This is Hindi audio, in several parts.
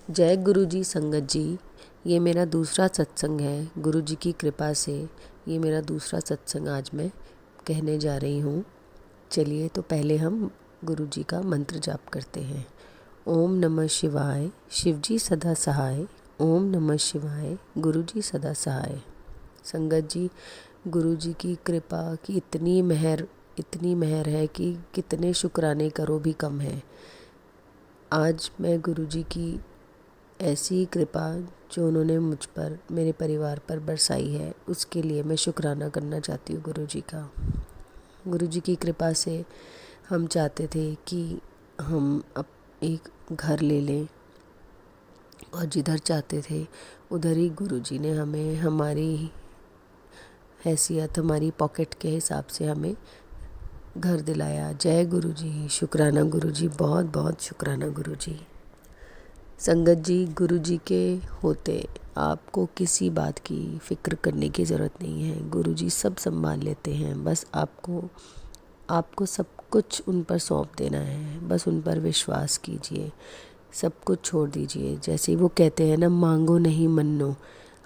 जय गुरु जी संगत जी। ये मेरा दूसरा सत्संग है। गुरु जी की कृपा से ये मेरा दूसरा सत्संग आज मैं कहने जा रही हूँ। चलिए तो पहले हम गुरु जी का मंत्र जाप करते हैं। ओम नमः शिवाय, शिव जी सदा सहाय। ओम नमः शिवाय, गुरु जी सदा सहाय। संगत जी, गुरु जी की कृपा की इतनी मेहर है कि कितने शुक्राने करो भी कम है। आज मैं गुरु जी की ऐसी कृपा जो उन्होंने मुझ पर, मेरे परिवार पर बरसाई है, उसके लिए मैं शुक्राना करना चाहती हूँ गुरु जी का। गुरु जी की कृपा से हम चाहते थे कि हम अब एक घर ले लें, और जिधर चाहते थे उधर ही गुरु जी ने हमें, हमारी हैसियत, हमारी पॉकेट के हिसाब से हमें घर दिलाया। जय गुरु जी, शुक्राना गुरु जी, बहुत बहुत शुक्राना गुरु जी। संगत जी, गुरु जी के होते आपको किसी बात की फ़िक्र करने की ज़रूरत नहीं है। गुरु जी सब संभाल लेते हैं। बस आपको सब कुछ उन पर सौंप देना है। बस उन पर विश्वास कीजिए, सब कुछ छोड़ दीजिए। जैसे ही वो कहते हैं ना, मांगो नहीं मन्नो।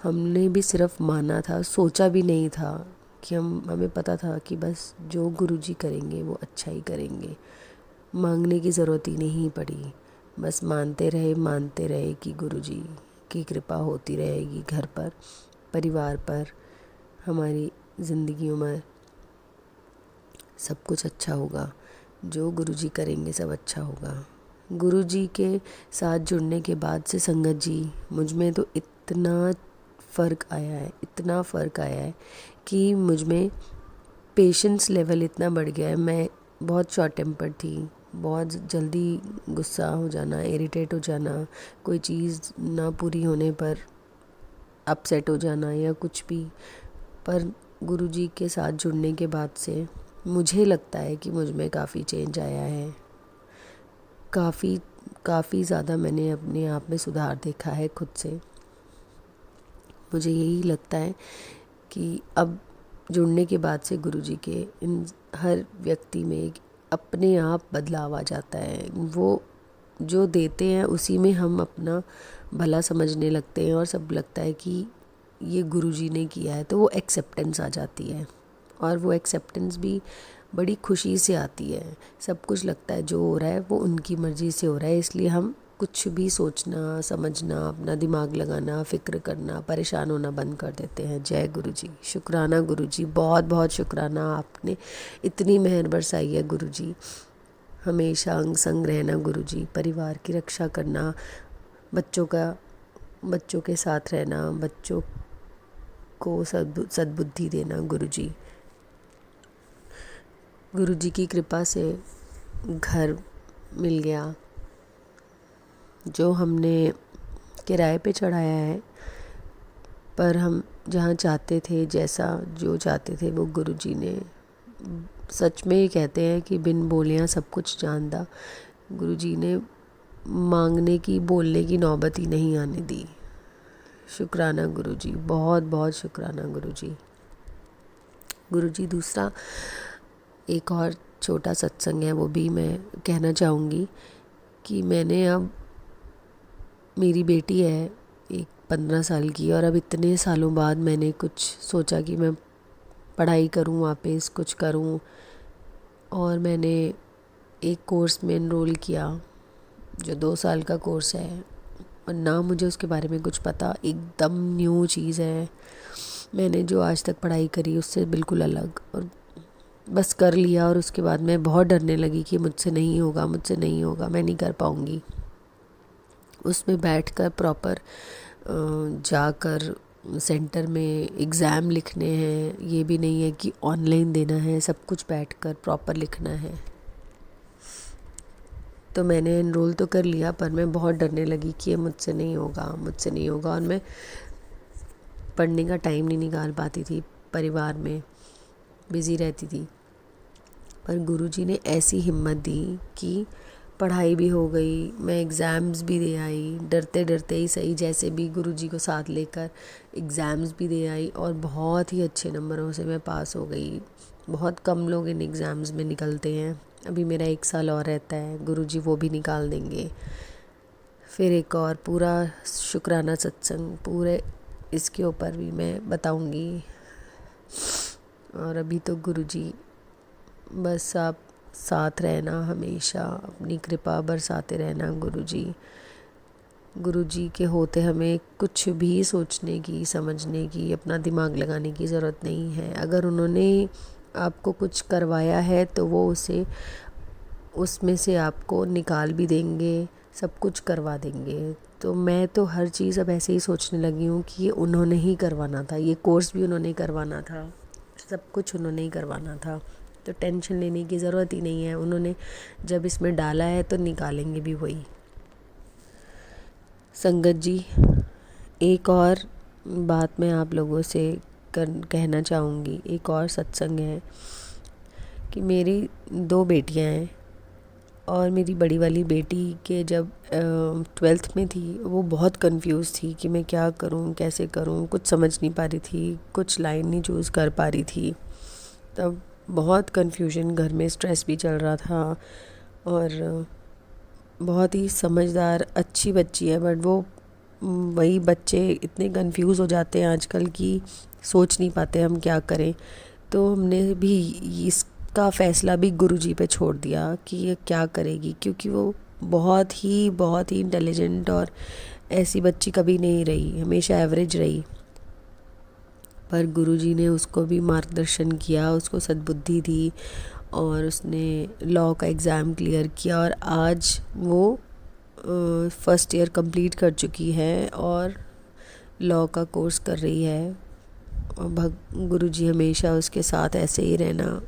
हमने भी सिर्फ माना था, सोचा भी नहीं था कि हमें पता था कि बस जो गुरु जी करेंगे वो अच्छा ही करेंगे। मांगने की ज़रूरत ही नहीं पड़ी। बस मानते रहे कि गुरु जी की कृपा होती रहेगी घर पर, परिवार पर, हमारी ज़िंदगियों में। सब कुछ अच्छा होगा। जो गुरु जी करेंगे सब अच्छा होगा। गुरु जी के साथ जुड़ने के बाद से संगत जी, मुझ में तो इतना फ़र्क आया है कि मुझ में पेशेंस लेवल इतना बढ़ गया है। मैं बहुत शॉर्ट टेम्पर्ड थी, बहुत जल्दी गुस्सा हो जाना, इरिटेट हो जाना, कोई चीज़ ना पूरी होने पर अपसेट हो जाना या कुछ भी। पर गुरुजी के साथ जुड़ने के बाद से मुझे लगता है कि मुझ में काफ़ी चेंज आया है। काफ़ी ज़्यादा मैंने अपने आप में सुधार देखा है खुद से। मुझे यही लगता है कि अब जुड़ने के बाद से गुरुजी के इन हर व्यक्ति में एक अपने आप बदलाव आ जाता है। वो जो देते हैं उसी में हम अपना भला समझने लगते हैं, और सब लगता है कि ये गुरुजी ने किया है, तो वो एक्सेप्टेंस आ जाती है। और वो एक्सेप्टेंस भी बड़ी खुशी से आती है। सब कुछ लगता है जो हो रहा है वो उनकी मर्ज़ी से हो रहा है, इसलिए हम कुछ भी सोचना, समझना, अपना दिमाग लगाना, फ़िक्र करना, परेशान होना बंद कर देते हैं। जय गुरु जी, शुक्राना गुरु जी, बहुत बहुत शुक्राना। आपने इतनी मेहर बरसाई है गुरु जी। हमेशा अंग संग रहना गुरु जी, परिवार की रक्षा करना, बच्चों के साथ रहना, बच्चों को सद्बुद्धि देना गुरु जी। गुरु जी की कृपा से घर मिल गया जो हमने किराए पे चढ़ाया है, पर हम जहाँ चाहते थे, जैसा जो चाहते थे वो गुरु जी ने, सच में ये कहते हैं कि बिन बोलियाँ सब कुछ जानदा। गुरु जी ने मांगने की, बोलने की नौबत ही नहीं आने दी। शुक्राना गुरु जी, बहुत बहुत शुक्राना गुरु जी। गुरु जी, दूसरा एक और छोटा सत्संग है, वो भी मैं कहना चाहूँगी कि मैंने अब, मेरी बेटी है एक 15 साल की, और अब इतने सालों बाद मैंने कुछ सोचा कि मैं पढ़ाई करूँ, वापस कुछ करूँ। और मैंने एक कोर्स में एनरोल किया जो 2 साल का कोर्स है, और ना मुझे उसके बारे में कुछ पता, एकदम न्यू चीज़ है। मैंने जो आज तक पढ़ाई करी उससे बिल्कुल अलग, और बस कर लिया। और उसके बाद मैं बहुत डरने लगी कि मुझसे नहीं होगा, मैं नहीं कर पाऊँगी। उसमें बैठकर प्रॉपर जाकर सेंटर में एग्ज़ाम लिखने हैं, ये भी नहीं है कि ऑनलाइन देना है, सब कुछ बैठकर प्रॉपर लिखना है। तो मैंने एनरोल तो कर लिया, पर मैं बहुत डरने लगी कि ये मुझसे नहीं होगा। और मैं पढ़ने का टाइम नहीं निकाल पाती थी, परिवार में बिज़ी रहती थी। पर गुरुजी ने ऐसी हिम्मत दी कि पढ़ाई भी हो गई, मैं एग्ज़ाम्स भी दे आई, डरते डरते ही सही, जैसे भी गुरुजी को साथ लेकर एग्ज़ाम्स भी दे आई, और बहुत ही अच्छे नंबरों से मैं पास हो गई। बहुत कम लोग इन एग्ज़ाम्स में निकलते हैं। अभी मेरा 1 साल और रहता है, गुरुजी वो भी निकाल देंगे। फिर एक और पूरा शुक्राना सत्संग पूरे इसके ऊपर भी मैं बताऊंगी। और अभी तो गुरुजी बस आप साथ रहना, हमेशा अपनी कृपा बरसाते रहना गुरुजी के होते हमें कुछ भी सोचने की, समझने की, अपना दिमाग लगाने की ज़रूरत नहीं है। अगर उन्होंने आपको कुछ करवाया है तो वो उसमें से आपको निकाल भी देंगे, सब कुछ करवा देंगे। तो मैं तो हर चीज़ अब ऐसे ही सोचने लगी हूँ कि ये उन्होंने ही करवाना था, ये कोर्स भी उन्होंने ही करवाना था, सब कुछ उन्होंने ही करवाना था। तो टेंशन लेने की ज़रूरत ही नहीं है, उन्होंने जब इसमें डाला है तो निकालेंगे भी वही। संगत जी, एक और बात मैं आप लोगों से कहना चाहूँगी। एक और सत्संग है कि मेरी 2 बेटियां हैं और मेरी बड़ी वाली बेटी के जब 12th में थी वो बहुत कंफ्यूज थी कि मैं क्या करूं, कैसे करूं, कुछ समझ नहीं पा रही थी, कुछ लाइन नहीं चूज़ कर पा रही थी। तब बहुत कंफ्यूजन, घर में स्ट्रेस भी चल रहा था और बहुत ही समझदार अच्छी बच्ची है, बट वो वही बच्चे इतने कंफ्यूज हो जाते हैं आजकल की सोच नहीं पाते हम क्या करें। तो हमने भी इसका फ़ैसला भी गुरुजी पे छोड़ दिया कि ये क्या करेगी, क्योंकि वो बहुत ही इंटेलिजेंट और ऐसी बच्ची कभी नहीं रही, हमेशा एवरेज रही। पर गुरुजी ने उसको भी मार्गदर्शन किया, उसको सद्बुद्धि दी और उसने लॉ का एग्ज़ाम क्लियर किया और आज वो फर्स्ट ईयर कंप्लीट कर चुकी है और लॉ का कोर्स कर रही है। और गुरुजी हमेशा उसके साथ ऐसे ही रहना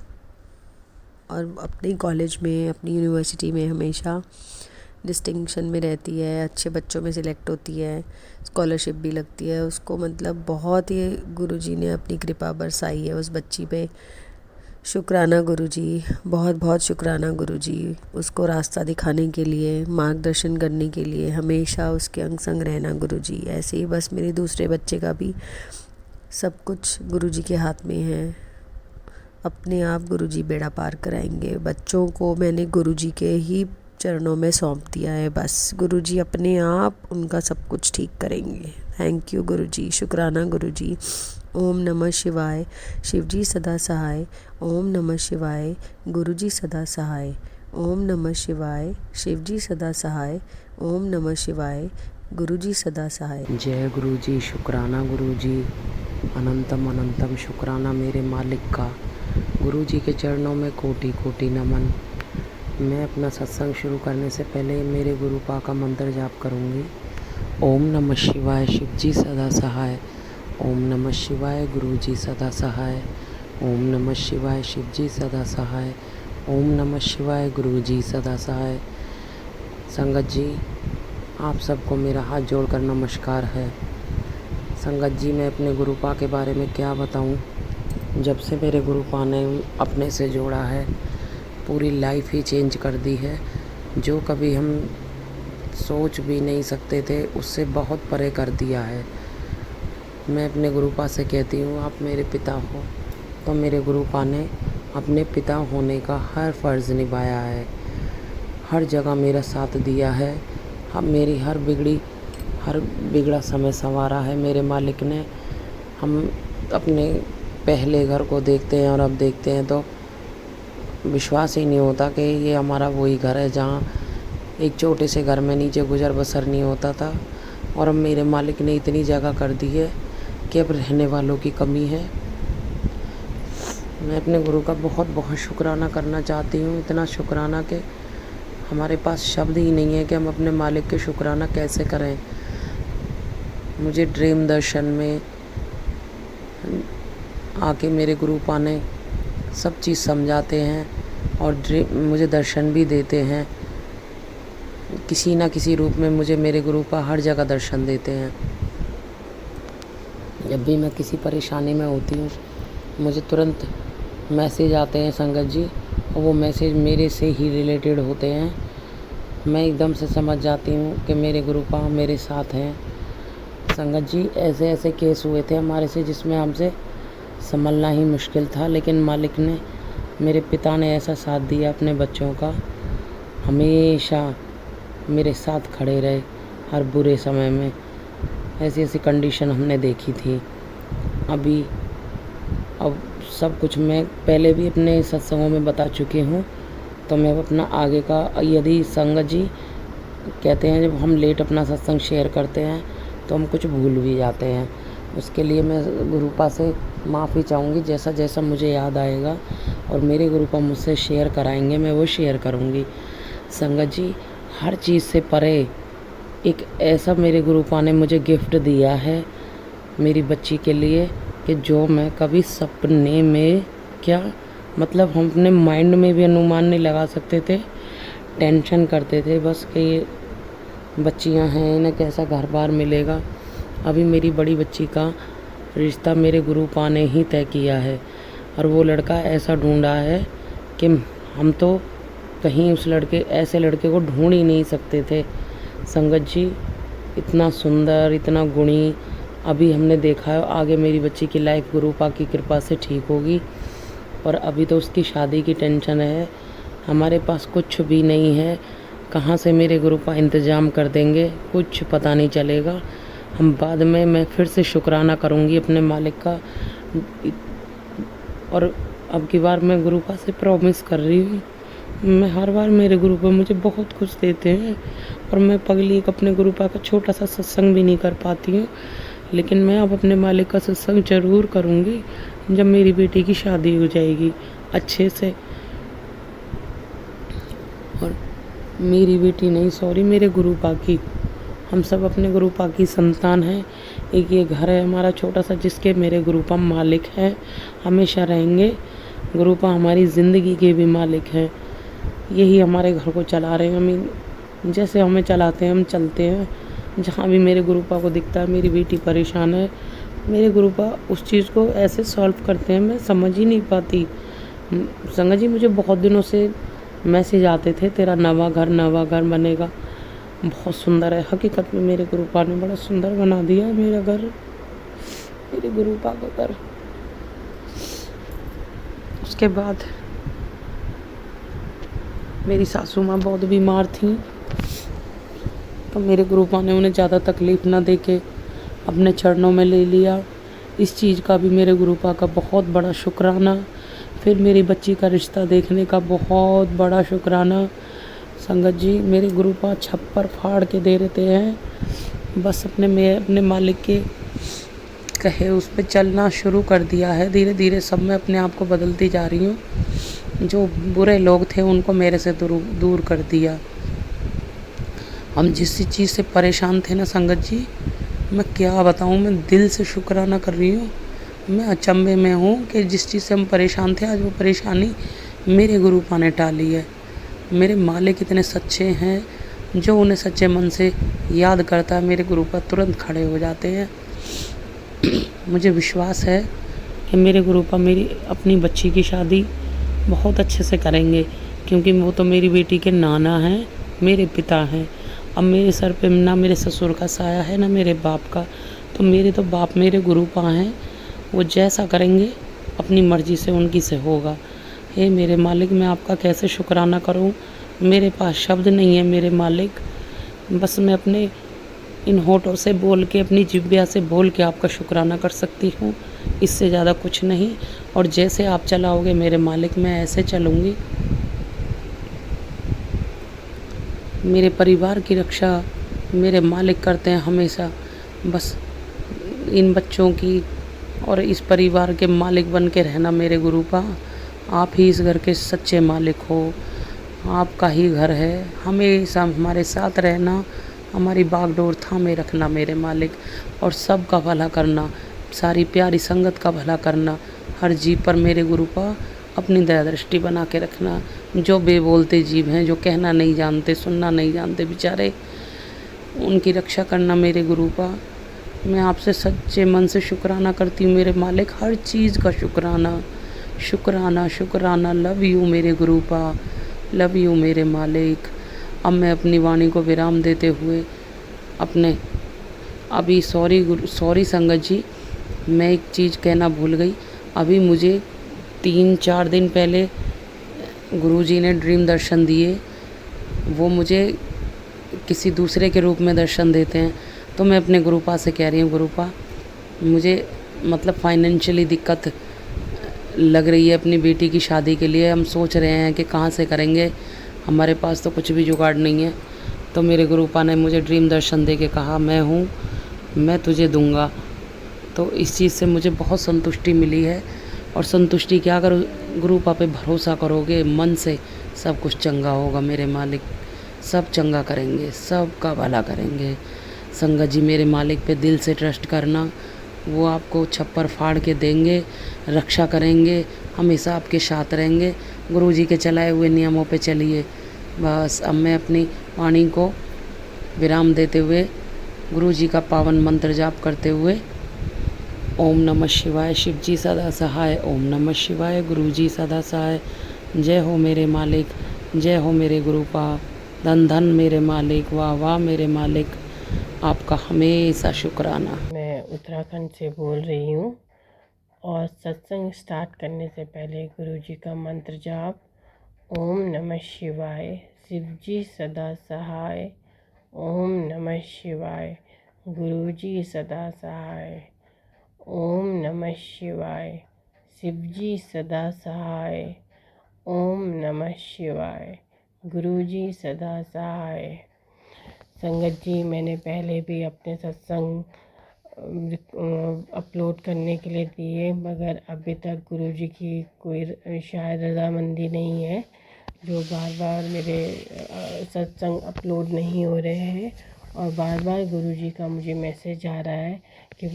और अपने कॉलेज में, अपनी यूनिवर्सिटी में हमेशा डिस्टिंक्शन में रहती है, अच्छे बच्चों में सिलेक्ट होती है, स्कॉलरशिप भी लगती है उसको। मतलब बहुत ही गुरुजी ने अपनी कृपा बरसाई है उस बच्ची पे। शुक्राना गुरुजी, बहुत बहुत शुक्राना गुरुजी, उसको रास्ता दिखाने के लिए, मार्गदर्शन करने के लिए, हमेशा उसके अंग संग रहना गुरुजी। ऐसे ही बस मेरे दूसरे बच्चे का भी सब कुछ गुरुजी के हाथ में है। अपने आप गुरुजी बेड़ा पार कराएंगे। बच्चों को मैंने गुरुजी के ही चरणों में सौंप दिया है, बस गुरुजी अपने आप उनका सब कुछ ठीक करेंगे। थैंक यू गुरुजी, शुक्राना गुरुजी। ओम नमः शिवाय, शिवजी सदा सहाय। ओम नमः शिवाय, गुरुजी सदा सहाय। ओम नमः शिवाय, शिवजी सदा सहाय। ओम नमः शिवाय, गुरुजी सदा सहाय। जय गुरुजी, शुक्राना गुरुजी, अनंतम अनंतम शुक्राना मेरे मालिक का। गुरुजी के चरणों में कोटि कोटि नमन। मैं अपना सत्संग शुरू करने से पहले मेरे गुरुपा का मंत्र जाप करूंगी। ओम नमः शिवाय, शिवजी सदा सहाय। ओम नमः शिवाय, गुरुजी सदा सहाय। ओम नमः शिवाय, शिवजी सदा सहाय। ओम नमः शिवाय, गुरुजी सदा सहाय। संगत जी, आप सबको मेरा हाथ जोड़कर नमस्कार है। संगत जी, मैं अपने गुरुपा के बारे में क्या बताऊं। जब से मेरे गुरुपा ने अपने से जोड़ा है, पूरी लाइफ ही चेंज कर दी है। जो कभी हम सोच भी नहीं सकते थे, उससे बहुत परे कर दिया है। मैं अपने गुरुपा से कहती हूँ, आप मेरे पिता हो। तो मेरे गुरुपा ने अपने पिता होने का हर फ़र्ज़ निभाया है, हर जगह मेरा साथ दिया है। हम मेरी हर बिगड़ा समय संवारा है मेरे मालिक ने। हम अपने पहले घर को देखते हैं और अब देखते हैं तो विश्वास ही नहीं होता कि ये हमारा वही घर है जहाँ एक छोटे से घर में नीचे गुजर बसर नहीं होता था, और अब मेरे मालिक ने इतनी जगह कर दी है कि अब रहने वालों की कमी है। मैं अपने गुरु का बहुत बहुत शुक्राना करना चाहती हूँ, इतना शुक्राना कि हमारे पास शब्द ही नहीं है कि हम अपने मालिक के शुक्राना कैसे करें। मुझे ड्रीम दर्शन में आके मेरे गुरुपा ने सब चीज़ समझाते हैं और मुझे दर्शन भी देते हैं। किसी ना किसी रूप में मुझे मेरे गुरुपा हर जगह दर्शन देते हैं। जब भी मैं किसी परेशानी में होती हूँ, मुझे तुरंत मैसेज आते हैं संगत जी, और वो मैसेज मेरे से ही रिलेटेड होते हैं। मैं एकदम से समझ जाती हूँ कि मेरे गुरुपा मेरे साथ हैं। संगत जी, ऐसे ऐसे केस हुए थे हमारे से जिसमें हमसे संभलना ही मुश्किल था, लेकिन मालिक ने, मेरे पिता ने ऐसा साथ दिया अपने बच्चों का, हमेशा मेरे साथ खड़े रहे, हर बुरे समय में ऐसी ऐसी कंडीशन हमने देखी थी। अभी अब सब कुछ मैं पहले भी अपने सत्संगों में बता चुकी हूँ, तो मैं अब अपना आगे का, यदि संगत जी कहते हैं जब हम लेट अपना सत्संग शेयर करते हैं तो हम कुछ भूल भी जाते हैं, उसके लिए मैं गुरुपा से माफ़ी चाहूँगी। जैसा जैसा मुझे याद आएगा और मेरे गुरुपा मुझसे शेयर कराएंगे मैं वो शेयर करूँगी। संगत जी, हर चीज़ से परे एक ऐसा मेरे गुरुपा ने मुझे गिफ्ट दिया है मेरी बच्ची के लिए कि जो मैं कभी सपने में, क्या मतलब हम अपने माइंड में भी अनुमान नहीं लगा सकते थे। टेंशन करते थे बस कि ये बच्चियां हैं, इन्हें कैसा घर बार मिलेगा। अभी मेरी बड़ी बच्ची का रिश्ता मेरे गुरुपा ने ही तय किया है और वो लड़का ऐसा ढूंढा है कि हम तो कहीं उस ऐसे लड़के को ढूंढ ही नहीं सकते थे। संगत जी, इतना सुंदर, इतना गुणी अभी हमने देखा है। आगे मेरी बच्ची की लाइफ गुरुपा की कृपा से ठीक होगी और अभी तो उसकी शादी की टेंशन है। हमारे पास कुछ भी नहीं है, कहाँ से मेरे गुरुपा इंतज़ाम कर देंगे कुछ पता नहीं चलेगा। हम बाद में, मैं फिर से शुक्राना करूँगी अपने मालिक का। और अब की बार मैं गुरुपा से प्रॉमिस कर रही हूँ, मैं हर बार मेरे गुरुपा मुझे बहुत कुछ देते हैं और मैं पगली एक अपने गुरुपा का छोटा सा सत्संग भी नहीं कर पाती हूँ, लेकिन मैं अब अपने मालिक का सत्संग ज़रूर करूँगी जब मेरी बेटी की शादी हो जाएगी अच्छे से। और मेरी बेटी नहीं, सॉरी, मेरे गुरुपा की, हम सब अपने गुरुपा की संतान हैं। एक ये घर है हमारा छोटा सा जिसके मेरे गुरुपा मालिक हैं, हमेशा रहेंगे। गुरुपा हमारी ज़िंदगी के भी मालिक हैं, यही हमारे घर को चला रहे हैं। हम जैसे हमें चलाते हैं हम चलते हैं। जहाँ भी मेरे गुरुपा को दिखता है मेरी बेटी परेशान है, मेरे गुरुपा उस चीज़ को ऐसे सॉल्व करते हैं, मैं समझ ही नहीं पाती। संगत जी, मुझे बहुत दिनों से मैसेज आते थे तेरा नवा घर बनेगा। बहुत सुंदर है, हकीकत में मेरे गुरुपा ने बड़ा सुंदर बना दिया है मेरा घर, मेरे गुरुपा का घर। उसके बाद मेरी सासू माँ बहुत बीमार थी, तो मेरे गुरुपा ने उन्हें ज़्यादा तकलीफ़ ना दे के अपने चरणों में ले लिया। इस चीज़ का भी मेरे गुरुपा का बहुत बड़ा शुक्राना। फिर मेरी बच्ची का रिश्ता देखने का बहुत बड़ा शुक्राना। संगत जी, मेरे गुरुपा छप्पर फाड़ के दे देते हैं, बस अपने मालिक के कहे उस पर चलना शुरू कर दिया है। धीरे धीरे सब मैं अपने आप को बदलती जा रही हूँ। जो बुरे लोग थे उनको मेरे से दूर कर दिया। हम जिस चीज़ से परेशान थे ना संगत जी, मैं क्या बताऊँ, मैं दिल से शुक्राना कर रही हूँ। मैं अचंभे में हूँ कि जिस चीज़ से हम परेशान थे आज वो परेशानी मेरे गुरुपा ने टाली है। मेरे मालिक इतने सच्चे हैं, जो उन्हें सच्चे मन से याद करता है मेरे गुरुपा तुरंत खड़े हो जाते हैं। मुझे विश्वास है कि मेरे गुरुपा मेरी अपनी बच्ची की शादी बहुत अच्छे से करेंगे, क्योंकि वो तो मेरी बेटी के नाना हैं, मेरे पिता हैं। अब मेरे सर पे ना मेरे ससुर का साया है ना मेरे बाप का, तो मेरे तो बाप मेरे गुरुपा हैं। वो जैसा करेंगे अपनी मर्ज़ी से उनकी से होगा। हे मेरे मालिक, मैं आपका कैसे शुक्राना करूं, मेरे पास शब्द नहीं है मेरे मालिक। बस मैं अपने इन होठों से बोल के, अपनी जिह्वा से बोल के आपका शुक्राना कर सकती हूँ, इससे ज़्यादा कुछ नहीं। और जैसे आप चलाओगे मेरे मालिक, मैं ऐसे चलूँगी। मेरे परिवार की रक्षा मेरे मालिक करते हैं हमेशा। बस इन बच्चों की और इस परिवार के मालिक बन के रहना मेरे गुरुपा। आप ही इस घर के सच्चे मालिक हो, आपका ही घर है, हमेशा हमारे साथ रहना, हमारी बागडोर थामे रखना मेरे मालिक, और सब का भला करना, सारी प्यारी संगत का भला करना, हर जीव पर मेरे गुरुपा अपनी दया दृष्टि बना के रखना। जो बेबोलते जीव हैं, जो कहना नहीं जानते, सुनना नहीं जानते बेचारे, उनकी रक्षा करना मेरे गुरुपा। मैं आपसे सच्चे मन से शुक्राना करती हूँ मेरे मालिक, हर चीज़ का शुक्राना शुक्राना शुक्राना। लव यू मेरे गुरुपा, लव यू मेरे मालिक। अब मैं अपनी वाणी को विराम देते हुए अभी सॉरी संगत जी, मैं एक चीज़ कहना भूल गई। अभी मुझे 3-4 दिन पहले गुरुजी ने ड्रीम दर्शन दिए। वो मुझे किसी दूसरे के रूप में दर्शन देते हैं। तो मैं अपने गुरुपा से कह रही हूँ, गुरुपा मुझे मतलब फाइनेंशियली दिक्कत लग रही है अपनी बेटी की शादी के लिए। हम सोच रहे हैं कि कहाँ से करेंगे, हमारे पास तो कुछ भी जुगाड़ नहीं है। तो मेरे गुरुपा ने मुझे ड्रीम दर्शन दे के कहा, मैं हूँ, मैं तुझे दूंगा। तो इस चीज़ से मुझे बहुत संतुष्टि मिली है। और संतुष्टि क्या, अगर गुरुपा पे भरोसा करोगे मन से, सब कुछ चंगा होगा मेरे मालिक, सब चंगा करेंगे, सब का भला करेंगे। संगत जी, मेरे मालिक पे दिल से ट्रस्ट करना, वो आपको छप्पर फाड़ के देंगे, रक्षा करेंगे, हमेशा आपके साथ रहेंगे। गुरु जी के चलाए हुए नियमों पे चलिए। बस अब मैं अपनी वाणी को विराम देते हुए गुरु जी का पावन मंत्र जाप करते हुए, ओम नमः शिवाय, शिव जी सदा सहाय, ओम नमः शिवाय, गुरु जी सदा सहाय। जय हो मेरे मालिक, जय हो मेरे गुरुपा, धन धन मेरे मालिक, वाह वाह मेरे मालिक, आपका हमेशा शुक्राना। मैं उत्तराखंड से बोल रही हूँ और सत्संग स्टार्ट करने से पहले गुरुजी का मंत्र जाप, ओम नमः शिवाय, शिव जी सदा सहाय, ओम नमः शिवाय, गुरुजी सदा सहाय, ओम नमः शिवाय, शिव जी सदा सहाय, ओम नमः शिवाय, गुरुजी सदा सहाय। संगत जी, मैंने पहले भी अपने सत्संग अपलोड करने के लिए दिए, मगर अभी तक गुरुजी की कोई शायद रज़ामंदी नहीं है, जो बार बार मेरे सत्संग अपलोड नहीं हो रहे हैं। और बार बार गुरुजी का मुझे मैसेज आ रहा है कि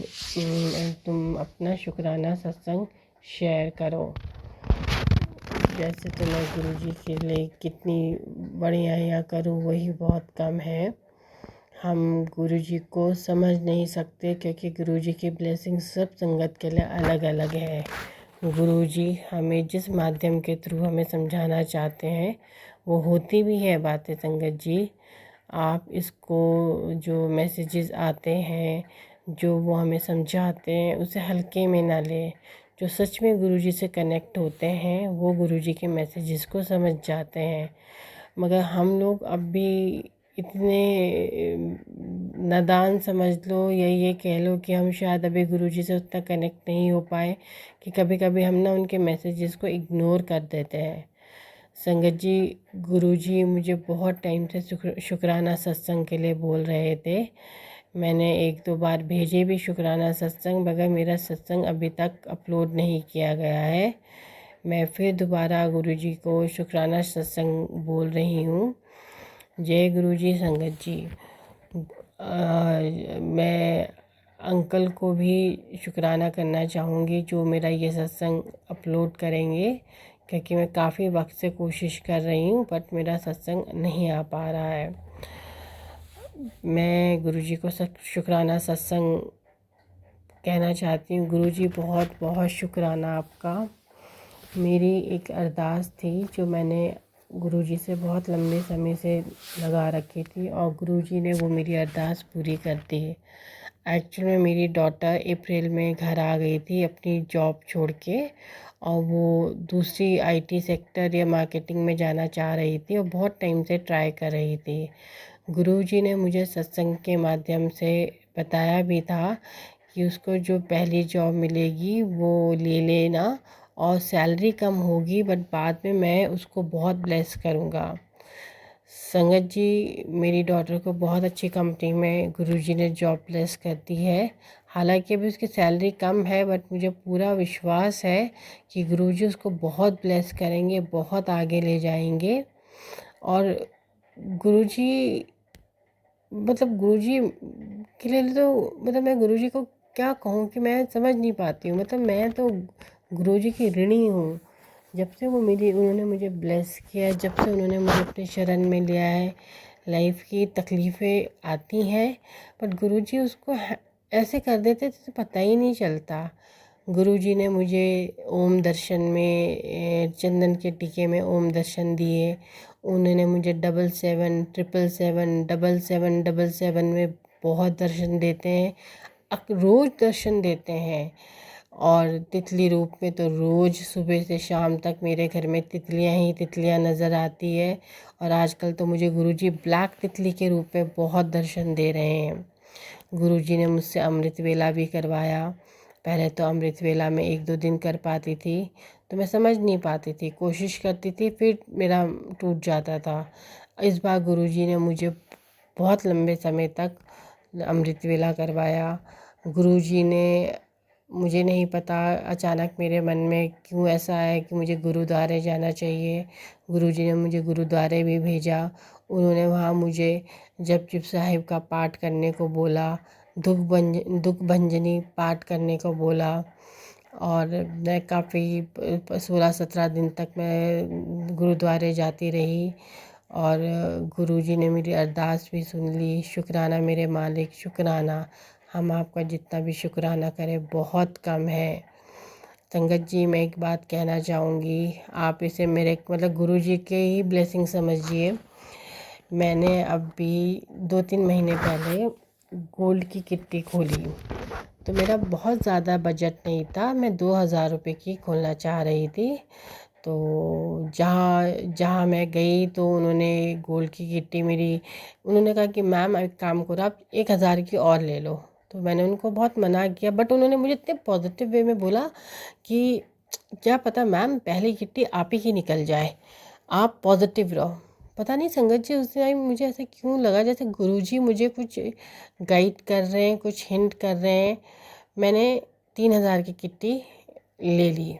तुम अपना शुक्राना सत्संग शेयर करो। जैसे तो मैं गुरुजी के लिए कितनी बढ़िया करूँ, वही बहुत कम है। हम गुरुजी को समझ नहीं सकते, क्योंकि गुरुजी की ब्लेसिंग सब संगत के लिए अलग अलग है। गुरुजी हमें जिस माध्यम के थ्रू हमें समझाना चाहते हैं वो होती भी है बातें। संगत जी, आप इसको जो मैसेजेस आते हैं, जो वो हमें समझाते हैं, उसे हल्के में ना लें। जो सच में गुरुजी से कनेक्ट होते हैं वो गुरुजी के मैसेजेस को समझ जाते हैं। मगर हम लोग अब भी इतने नादान समझ लो, या ये कह लो कि हम शायद अभी गुरुजी से उतना कनेक्ट नहीं हो पाए कि कभी कभी हम ना उनके मैसेजेस को इग्नोर कर देते हैं। संगत जी, गुरुजी मुझे बहुत टाइम से शुक्राना सत्संग के लिए बोल रहे थे। मैंने 1-2 बार भेजे भी शुक्राना सत्संग, मगर मेरा सत्संग अभी तक अपलोड नहीं किया गया है। मैं फिर दोबारा गुरुजी को शुक्राना सत्संग बोल रही हूँ। जय गुरुजी। संगत जी, मैं अंकल को भी शुक्राना करना चाहूँगी जो मेरा ये सत्संग अपलोड करेंगे, क्योंकि मैं काफ़ी वक्त से कोशिश कर रही हूँ बट मेरा सत्संग नहीं आ पा रहा है। मैं गुरुजी को शुक्राना सत्संग कहना चाहती हूँ। गुरुजी बहुत बहुत शुक्राना आपका। मेरी एक अरदास थी जो मैंने गुरुजी से बहुत लंबे समय से लगा रखी थी, और गुरुजी ने वो मेरी अरदास पूरी कर दी। एक्चुअल में मेरी डॉटर अप्रैल में घर आ गई थी अपनी जॉब छोड़ के, और वो दूसरी आईटी सेक्टर या मार्केटिंग में जाना चाह रही थी और बहुत टाइम से ट्राई कर रही थी। गुरुजी ने मुझे सत्संग के माध्यम से बताया भी था कि उसको जो पहली जॉब मिलेगी वो ले लेना, और सैलरी कम होगी बट बाद में मैं उसको बहुत ब्लेस करूँगा। संगत जी, मेरी डॉटर को बहुत अच्छी कंपनी में गुरुजी ने जॉब ब्लेस कर दी है। हालांकि अभी उसकी सैलरी कम है, बट मुझे पूरा विश्वास है कि गुरुजी उसको बहुत ब्लेस करेंगे, बहुत आगे ले जाएंगे। और गुरुजी गुरुजी के लिए तो मैं गुरुजी को क्या कहूँ कि मैं समझ नहीं पाती हूँ। मैं तो गुरुजी की ऋणी हूँ। जब से उन्होंने मुझे ब्लेस किया, जब से उन्होंने मुझे अपने शरण में लिया है। लाइफ की तकलीफ़ें आती हैं बट गुरुजी उसको ऐसे कर देते जैसे पता ही नहीं चलता। गुरुजी ने मुझे ओम दर्शन में, चंदन के टीके में ओम दर्शन दिए। उन्होंने मुझे 777, 777, 777 में बहुत दर्शन देते हैं, रोज़ दर्शन देते हैं। और तितली रूप में तो रोज़ सुबह से शाम तक मेरे घर में तितलियां ही तितलियां नज़र आती है। और आजकल तो मुझे गुरुजी ब्लैक तितली के रूप में बहुत दर्शन दे रहे हैं। गुरुजी ने मुझसे अमृत वेला भी करवाया। पहले तो अमृत वेला में 1-2 दिन कर पाती थी तो मैं समझ नहीं पाती थी, कोशिश करती थी फिर मेरा टूट जाता था। इस बार गुरुजी ने मुझे बहुत लंबे समय तक अमृत वेला करवाया। गुरुजी ने, मुझे नहीं पता अचानक मेरे मन में क्यों ऐसा है कि मुझे गुरुद्वारे जाना चाहिए। गुरुजी ने मुझे गुरुद्वारे भी भेजा। उन्होंने वहाँ मुझे जपजी साहिब का पाठ करने को बोला, दुख भंजनी पाठ करने को बोला। और मैं काफ़ी 16-17 दिन तक मैं गुरुद्वारे जाती रही और गुरुजी ने मेरी अरदास भी सुन ली। शुक्राना मेरे मालिक, शुक्राना। हम आपका जितना भी शुक्राना करें बहुत कम है। संगत जी, मैं एक बात कहना चाहूँगी, आप इसे मेरे मतलब गुरुजी के ही ब्लेसिंग समझिए। मैंने अभी 2-3 महीने पहले गोल्ड की किट्टी खोली तो मेरा बहुत ज़्यादा बजट नहीं था। मैं 2000 रुपये की खोलना चाह रही थी। तो जहाँ जहाँ मैं गई तो उन्होंने गोल्ड की किट्टी उन्होंने कहा कि मैम एक काम करो, आप 1000 की और ले लो। तो मैंने उनको बहुत मना किया, बट उन्होंने मुझे इतने पॉजिटिव वे में बोला कि क्या पता मैम पहली किट्टी आप ही की निकल जाए, आप पॉजिटिव रहो। पता नहीं संगत जी उस टाइम मुझे ऐसा क्यों लगा जैसे गुरुजी मुझे कुछ गाइड कर रहे हैं, कुछ हिंट कर रहे हैं। मैंने 3000 की किट्टी ले ली।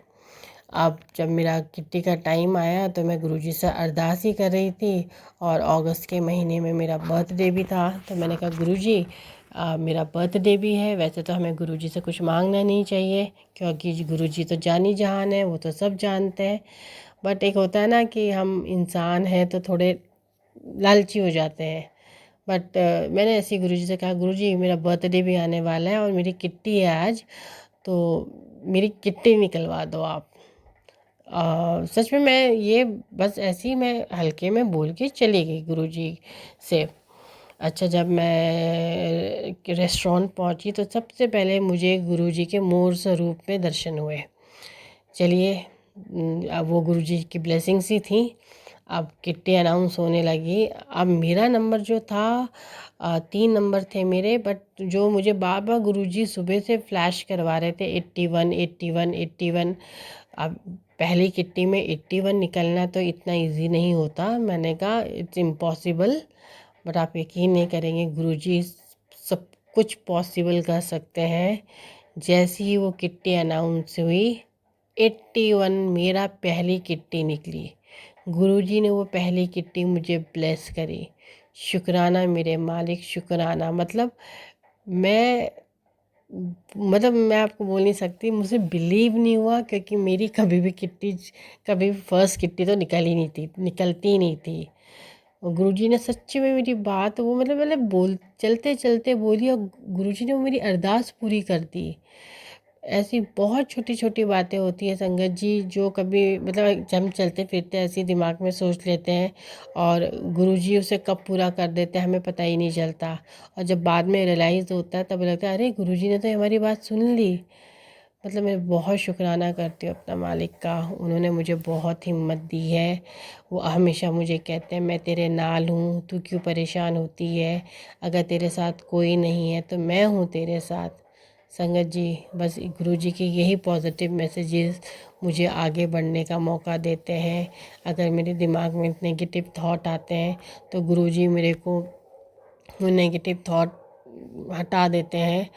अब जब मेरा किट्टी का टाइम आया तो मैं गुरुजी से अरदास ही कर रही थी और अगस्त के महीने में मेरा बर्थडे भी था। तो मैंने कहा गुरुजी मेरा बर्थडे भी है, वैसे तो हमें गुरुजी से कुछ मांगना नहीं चाहिए क्योंकि गुरुजी तो जानी जहान है, वो तो सब जानते हैं। बट एक होता है ना कि हम इंसान हैं तो थोड़े लालची हो जाते हैं। बट मैंने ऐसे ही गुरुजी से कहा गुरुजी मेरा बर्थडे भी आने वाला है और मेरी किट्टी है आज, तो मेरी किट्टी निकलवा दो आप। सच में मैं ये बस ऐसे ही मैं हल्के में बोल के चली गई गुरुजी से। अच्छा, जब मैं रेस्टोरेंट पहुंची तो सबसे पहले मुझे गुरुजी के मोर स्वरूप में दर्शन हुए। चलिए, अब वो गुरुजी की ब्लेसिंग्स ही थी। अब किट्टी अनाउंस होने लगी। अब मेरा नंबर जो था 3 नंबर थे मेरे, बट जो मुझे बार बार गुरुजी सुबह से फ्लैश करवा रहे थे 81 81 81। अब पहली किट्टी में 81 निकलना तो इतना इजी नहीं होता। मैंने कहा इट्स इम्पॉसिबल, बट आप यकीन नहीं करेंगे गुरुजी सब कुछ पॉसिबल कर सकते हैं। जैसे ही वो किट्टी अनाउंस हुई 81 मेरा पहली किट्टी निकली। गुरुजी ने वो पहली किट्टी मुझे ब्लेस करी। शुक्राना मेरे मालिक, शुक्राना। मैं मैं आपको बोल नहीं सकती, मुझे बिलीव नहीं हुआ क्योंकि मेरी कभी भी फर्स्ट किट्टी तो निकलती ही नहीं थी। और गुरुजी ने सच्ची में मेरी बात वो बोल चलते चलते बोली और गुरुजी ने वो मेरी अरदास पूरी कर दी। ऐसी बहुत छोटी छोटी बातें होती हैं संगत जी, जो कभी हम चलते फिरते ऐसे ही दिमाग में सोच लेते हैं और गुरुजी उसे कब पूरा कर देते हैं हमें पता ही नहीं चलता। और जब बाद में रियलाइज़ होता है तब लगता है अरे गुरुजी ने तो हमारी बात सुन ली। मैं बहुत शुक्राना करती हूँ अपना मालिक का। उन्होंने मुझे बहुत हिम्मत दी है। वो हमेशा मुझे कहते हैं मैं तेरे नाल हूँ, तू क्यों परेशान होती है, अगर तेरे साथ कोई नहीं है तो मैं हूँ तेरे साथ। संगत जी, बस गुरुजी की यही पॉजिटिव मैसेजेस मुझे आगे बढ़ने का मौका देते हैं। अगर मेरे दिमाग में नेगेटिव थॉट आते हैं तो गुरुजी मेरे को वो नेगेटिव थॉट हटा देते हैं।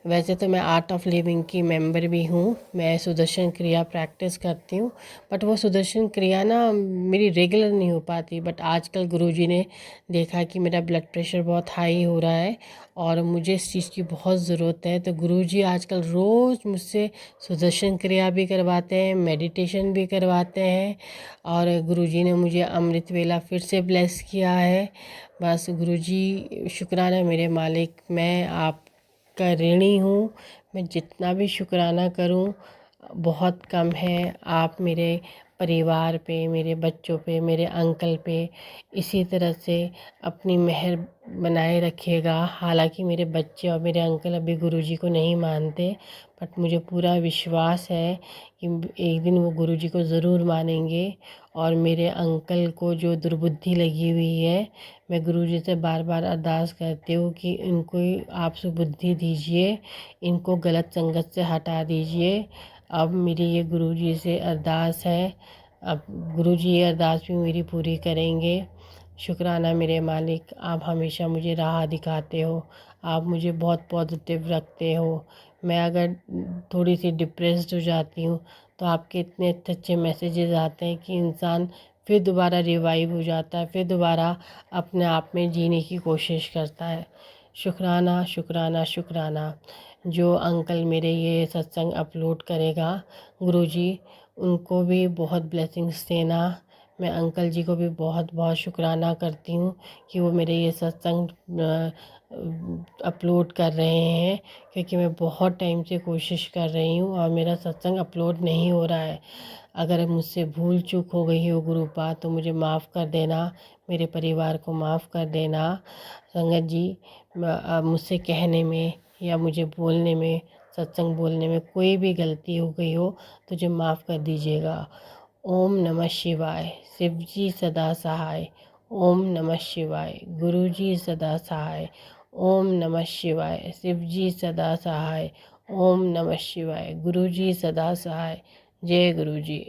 वैसे तो मैं आर्ट ऑफ लिविंग की मेंबर भी हूँ, मैं सुदर्शन क्रिया प्रैक्टिस करती हूँ, बट वो सुदर्शन क्रिया ना मेरी रेगुलर नहीं हो पाती। बट आजकल गुरुजी ने देखा कि मेरा ब्लड प्रेशर बहुत हाई हो रहा है और मुझे इस चीज़ की बहुत ज़रूरत है, तो गुरुजी आजकल रोज़ मुझसे सुदर्शन क्रिया भी करवाते हैं, मेडिटेशन भी करवाते हैं। और गुरुजी ने मुझे अमृत वेला फिर से ब्लेस किया है। बस गुरुजी शुक्राना मेरे मालिक, मैं आपका ऋणी हूँ। मैं जितना भी शुक्राना करूँ बहुत कम है। आप मेरे परिवार पे, मेरे बच्चों पे, मेरे अंकल पे इसी तरह से अपनी मेहर बनाए रखिएगा। हालांकि मेरे बच्चे और मेरे अंकल अभी गुरुजी को नहीं मानते, बट मुझे पूरा विश्वास है कि एक दिन वो गुरुजी को ज़रूर मानेंगे। और मेरे अंकल को जो दुर्बुद्धि लगी हुई है, मैं गुरुजी से बार बार अरदास करती हूँ कि इनको आप सुबुद्धि दीजिए, इनको गलत संगत से हटा दीजिए। अब मेरी ये गुरुजी से अरदास है, अब गुरुजी ये अरदास भी मेरी पूरी करेंगे। शुक्राना मेरे मालिक, आप हमेशा मुझे राह दिखाते हो, आप मुझे बहुत पॉजिटिव रखते हो। मैं अगर थोड़ी सी डिप्रेस्ड हो जाती हूँ तो आपके इतने अच्छे अच्छे मैसेजेस आते हैं कि इंसान फिर दोबारा रिवाइव हो जाता है, फिर दोबारा अपने आप में जीने की कोशिश करता है। शुक्राना शुक्राना शुक्राना। जो अंकल मेरे ये सत्संग अपलोड करेगा गुरुजी, उनको भी बहुत ब्लेसिंग्स देना। मैं अंकल जी को भी बहुत बहुत शुक्राना करती हूँ कि वो मेरे ये सत्संग अपलोड कर रहे हैं, क्योंकि मैं बहुत टाइम से कोशिश कर रही हूँ और मेरा सत्संग अपलोड नहीं हो रहा है। अगर मुझसे भूल चूक हो गई हो गुरुपा तो मुझे माफ़ कर देना, मेरे परिवार को माफ़ कर देना। संगत जी, मुझसे कहने में या मुझे बोलने में, सत्संग बोलने में कोई भी गलती हो गई हो तो मुझे माफ़ कर दीजिएगा। ओम नमः शिवाय। शिव जी सदा सहाय। ओम नमः शिवाय। गुरु जी सदा सहाय। ओम नमः शिवाय। शिव जी सदा सहाय। ओम नमः शिवाय। गुरु जी सदा सहाय। जय गुरु जी।